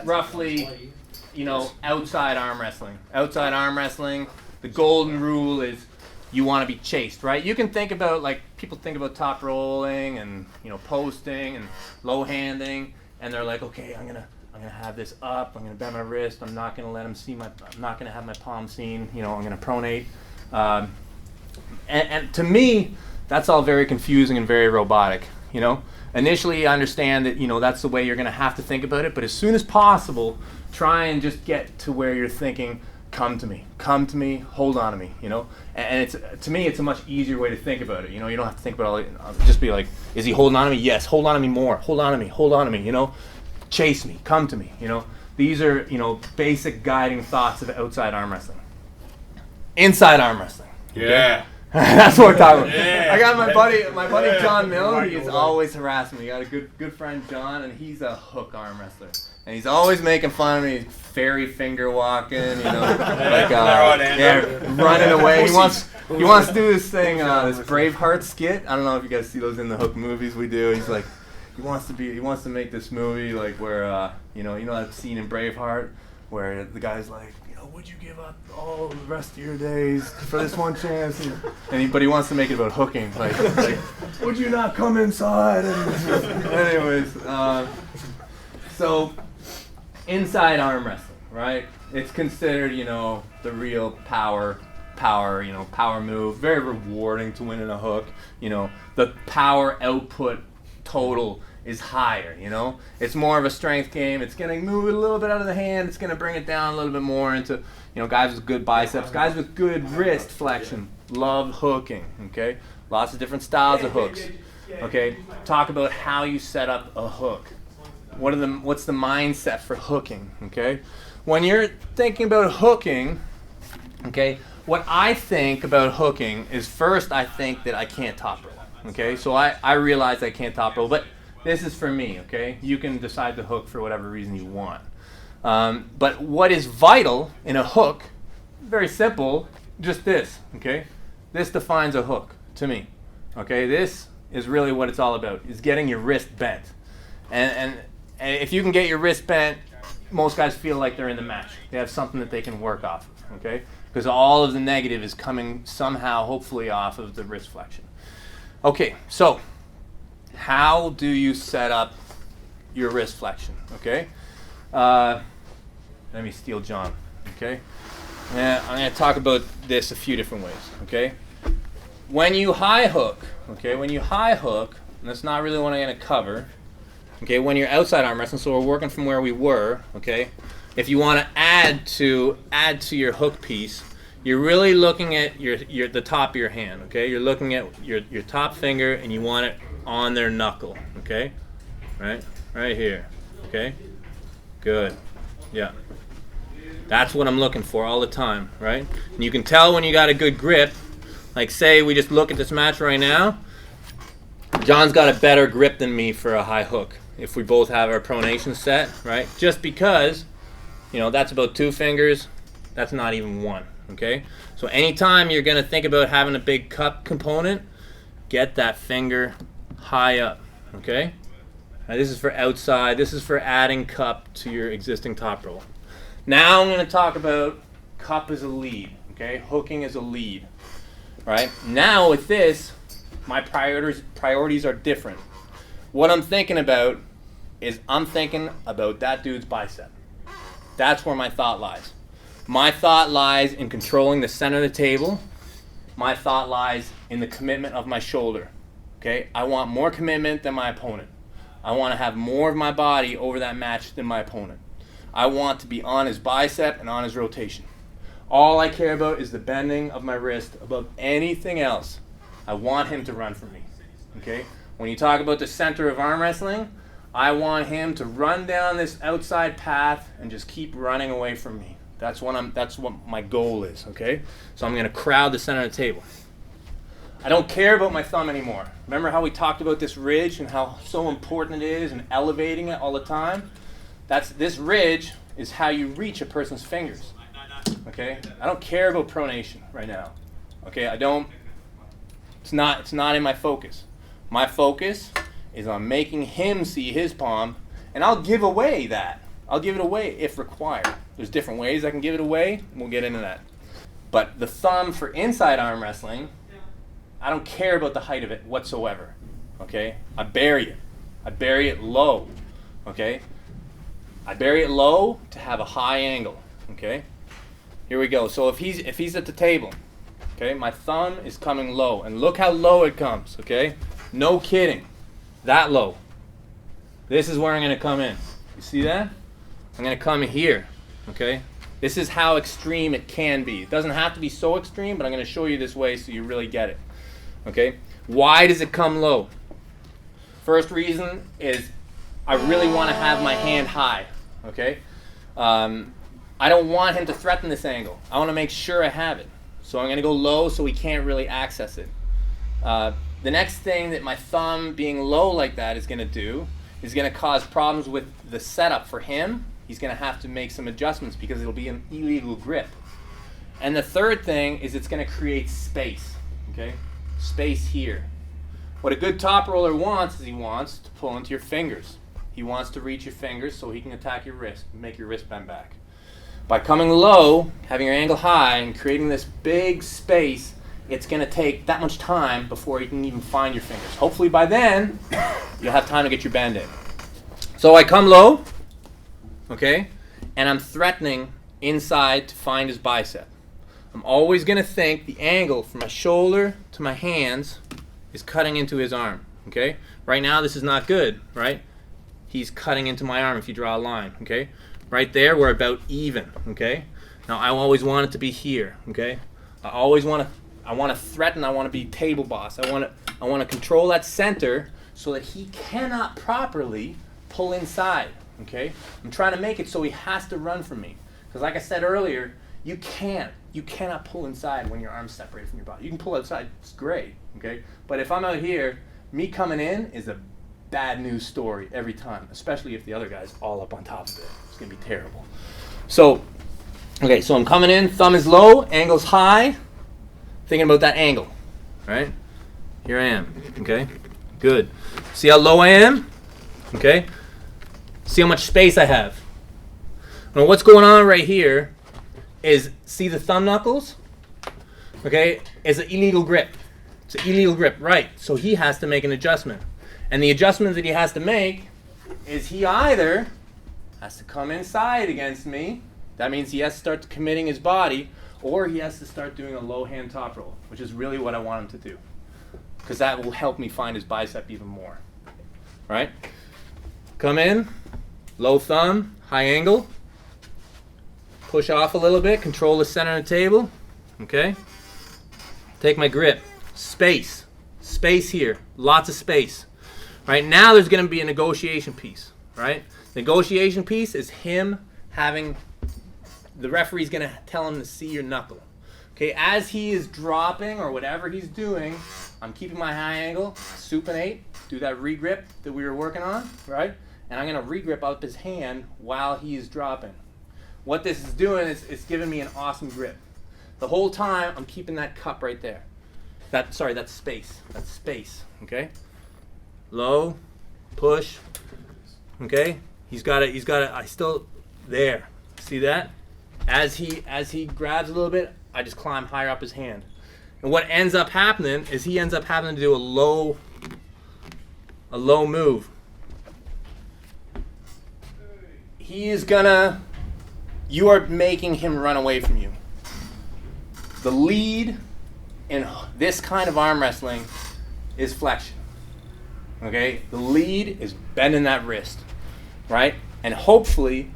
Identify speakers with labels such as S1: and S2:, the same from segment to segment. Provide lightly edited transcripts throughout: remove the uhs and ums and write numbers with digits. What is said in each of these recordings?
S1: roughly, outside arm wrestling. Outside arm wrestling, the golden rule is you want to be chased, right? You can think about, like, people think about top rolling and, posting and low handing, and they're like, okay, I'm gonna have this up, I'm gonna bend my wrist, I'm not gonna let them see I'm not gonna have my palm seen, I'm gonna pronate. And to me, that's all very confusing and very robotic, Initially, I understand that, that's the way you're going to have to think about it, but as soon as possible, try and just get to where you're thinking, come to me, hold on to me, And to me, it's a much easier way to think about it, You don't have to think about just be like, is he holding on to me? Yes, hold on to me more, hold on to me, Chase me, come to me, These are, basic guiding thoughts of outside arm wrestling. Inside arm wrestling. Okay?
S2: Yeah.
S1: That's what we're talking about.
S2: Yeah.
S1: I got my buddy John Mill. He is always harassing me. I got a good friend John, and he's a hook arm wrestler, and he's always making fun of me. He's fairy finger walking, running away. He wants to do this thing, this Braveheart skit. I don't know if you guys see those in the Hook movies we do. He's like, he wants to make this movie like where that scene in Braveheart where the guy's like, would you give up all the rest of your days for this one chance? But he wants to make it about hooking. Like would you not come inside? Anyways, so inside arm wrestling, right? It's considered, the real power move. Very rewarding to win in a hook. The power output total is higher, It's more of a strength game. It's going to move it a little bit out of the hand. It's going to bring it down a little bit more into, guys with good biceps, guys with good wrist flexion. Love hooking, okay? Lots of different styles of hooks, okay? Talk about how you set up a hook. What's the mindset for hooking, okay? When you're thinking about hooking, okay, what I think about hooking is first I think that I can't top roll, okay? So I realize I can't top roll, but this is for me, okay? You can decide to hook for whatever reason you want. But what is vital in a hook, very simple, just this, okay? This defines a hook to me, okay? This is really what it's all about, is getting your wrist bent. And if you can get your wrist bent, most guys feel like they're in the match. They have something that they can work off of, okay? Because all of the negative is coming somehow, hopefully, off of the wrist flexion. Okay, so how do you set up your wrist flexion, okay? Let me steal John, okay? And I'm going to talk about this a few different ways, okay? When you high hook, and that's not really what I'm going to cover, okay? When you're outside arm wrestling, so we're working from where we were, okay? If you want to add to your hook piece, you're really looking at the top of your hand, okay? You're looking at your top finger, and you want it on their knuckle, okay? Right here, okay? Good, yeah. That's what I'm looking for all the time, right? And you can tell when you got a good grip. Like, say we just look at this match right now. John's got a better grip than me for a high hook if we both have our pronation set, right? Just because, that's about 2 fingers. That's not even 1, okay? So anytime you're going to think about having a big cup component, get that finger high up, okay? Now, this is for outside. This is for adding cup to your existing top roll. Now I'm going to talk about cup as a lead, okay? Hooking as a lead, right? Now with this, my priorities are different. What I'm thinking about is I'm thinking about that dude's bicep. That's where my thought lies. My thought lies in controlling the center of the table. My thought lies in the commitment of my shoulder, okay? I want more commitment than my opponent. I want to have more of my body over that match than my opponent. I want to be on his bicep and on his rotation. All I care about is the bending of my wrist above anything else. I want him to run from me, okay? When you talk about the center of arm wrestling, I want him to run down this outside path and just keep running away from me. That's what my goal is, okay? So I'm going to crowd the center of the table. I don't care about my thumb anymore. Remember how we talked about this ridge and how so important it is and elevating it all the time? This ridge is how you reach a person's fingers, okay? I don't care about pronation right now, okay? It's not in my focus. My focus is on making him see his palm, and I'll give away that, I'll give it away if required. There's different ways I can give it away, and we'll get into that. But the thumb for inside arm wrestling, I don't care about the height of it whatsoever, okay? I bury it. I bury it low, okay? I bury it low to have a high angle, okay? Here we go. So if he's at the table, okay, my thumb is coming low, and look how low it comes, okay? No kidding, that low. This is where I'm going to come in. You see that? I'm going to come here, okay? This is how extreme it can be. It doesn't have to be so extreme, but I'm going to show you this way so you really get it, okay? Why does it come low? First reason is I really want to have my hand high, okay? I don't want him to threaten this angle. I want to make sure I have it. So I'm going to go low so he can't really access it. The next thing that my thumb being low like that is going to do is going to cause problems with the setup for him. He's going to have to make some adjustments because it'll be an illegal grip. And the third thing is it's going to create space, okay? Space here. What a good top roller wants is he wants to pull into your fingers. He wants to reach your fingers so he can attack your wrist, make your wrist bend back. By coming low, having your angle high, and creating this big space, it's going to take that much time before you can even find your fingers. Hopefully by then, you'll have time to get your bend in. So I come low, okay, and I'm threatening inside to find his bicep. I'm always going to think the angle from my shoulder to my hands is cutting into his arm, okay? Right now this is not good, right? He's cutting into my arm if you draw a line, okay? Right there, we're about even, okay? Now I always want it to be here, okay? I want to threaten, I want to be table boss. I want to control that center so that he cannot properly pull inside, okay? I'm trying to make it so he has to run from me. Because like I said earlier, you cannot pull inside when your arm's separated from your body. You can pull outside, it's great, okay? But if I'm out here, me coming in is a bad news story every time, especially if the other guy's all up on top of it. It's going to be terrible. So, okay, so I'm coming in, thumb is low, angle's high, thinking about that angle, right? Here I am, okay? Good. See how low I am? Okay? See how much space I have? Now what's going on right here is, see the thumb knuckles? Okay? It's an illegal grip. It's an illegal grip, right? So he has to make an adjustment. And the adjustment that he has to make is he either has to come inside against me, that means he has to start committing his body, or he has to start doing a low hand top roll, which is really what I want him to do. Because that will help me find his bicep even more. Right? Come in, low thumb, high angle. Push off a little bit, control the center of the table. Okay? Take my grip. Space. Space here. Lots of space. Right now there's going to be a negotiation piece. Right? Negotiation piece is him having, the referee's going to tell him to see your knuckle. Okay, as he is dropping or whatever he's doing, I'm keeping my high angle, supinate, do that regrip that we were working on, right? And I'm going to regrip up his hand while he is dropping. What this is doing is it's giving me an awesome grip. The whole time I'm keeping that cup right there. That's space. That's space, okay? Low, push, okay? He's got it, I still, there. See that? As he grabs a little bit, I just climb higher up his hand. And what ends up happening is he ends up having to do a low move. You are making him run away from you. The lead in this kind of arm wrestling is flexion. Okay? The lead is bending that wrist, right? And hopefully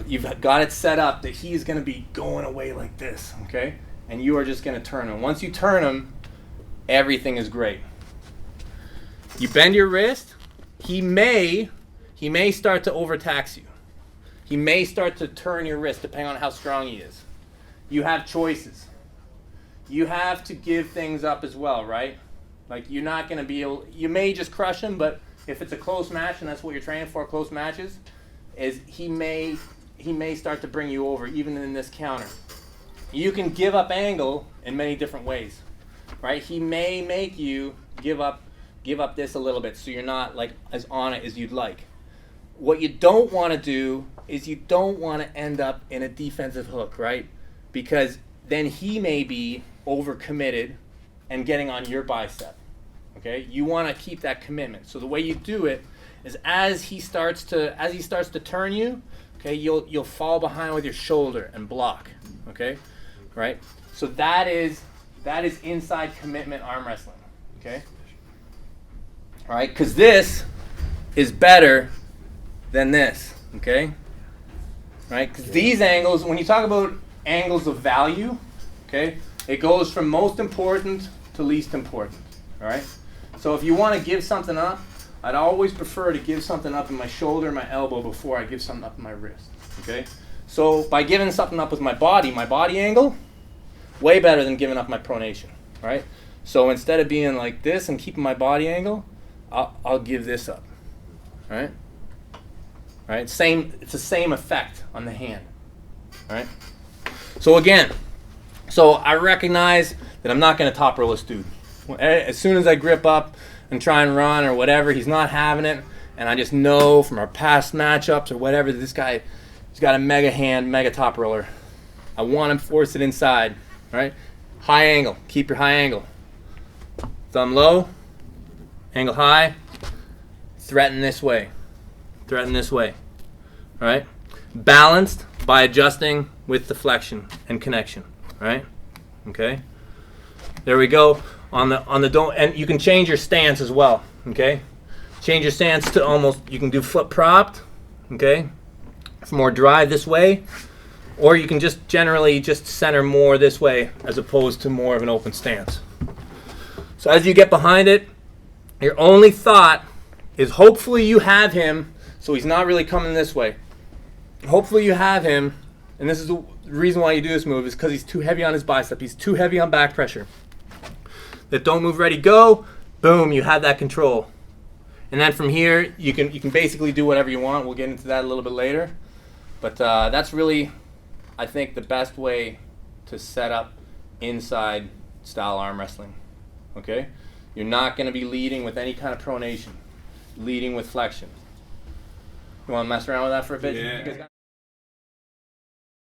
S1: you've got it set up that he's going to be going away like this, okay? And you are just going to turn him. Once you turn him, everything is great. You bend your wrist, he may start to overtax you. He may start to turn your wrist depending on how strong he is. You have choices. You have to give things up as well, right? Like you're not going to be able, you may just crush him, but if it's a close match, and that's what you're training for, close matches, is he may start to bring you over even in this counter. You can give up angle in many different ways, right? He may make you give up this a little bit so you're not like as on it as you'd like. what you don't want to do is you don't want to end up in a defensive hook, right? Because then he may be overcommitted and getting on your bicep. Okay? You want to keep that commitment. So the way you do it is as he starts to turn you, okay, you'll fall behind with your shoulder and block. Okay? Right? So that is inside commitment arm wrestling. Okay? All right? Because this is better than this. Okay? Right? Because these angles, when you talk about angles of value, okay, it goes from most important to least important. All right? So if you want to give something up, I'd always prefer to give something up in my shoulder and my elbow before I give something up in my wrist. Okay? So by giving something up with my body angle, way better than giving up my pronation. Right? So instead of being like this and keeping my body angle, I'll give this up. All right? Right? It's the same effect on the hand. All right? So again, I recognize that I'm not going to top roll this dude. As soon as I grip up and try and run or whatever, he's not having it, and I just know from our past matchups or whatever that this guy, he's got a mega hand, mega top roller. I want him to force it inside. Right? High angle. Keep your high angle. Thumb low, angle high, threaten this way. Threaten this way. All right? Balanced by adjusting with the flexion and connection. Right? Okay? There we go. On the don't, and you can change your stance as well. Okay? Change your stance to almost, you can do foot propped. Okay? For more drive this way. Or you can just generally just center more this way as opposed to more of an open stance. So as you get behind it, your only thought is hopefully you have him, so he's not really coming this way. Hopefully you have him, and this is the reason why you do this move, is because he's too heavy on his bicep. He's too heavy on back pressure. That don't move, ready, go, boom, you have that control. And then from here, you can basically do whatever you want. We'll get into that a little bit later. But that's really, I think, the best way to set up inside style arm wrestling. Okay? You're not going to be leading with any kind of pronation. Leading with flexion. You want to mess around with that for a bit?
S2: Yeah.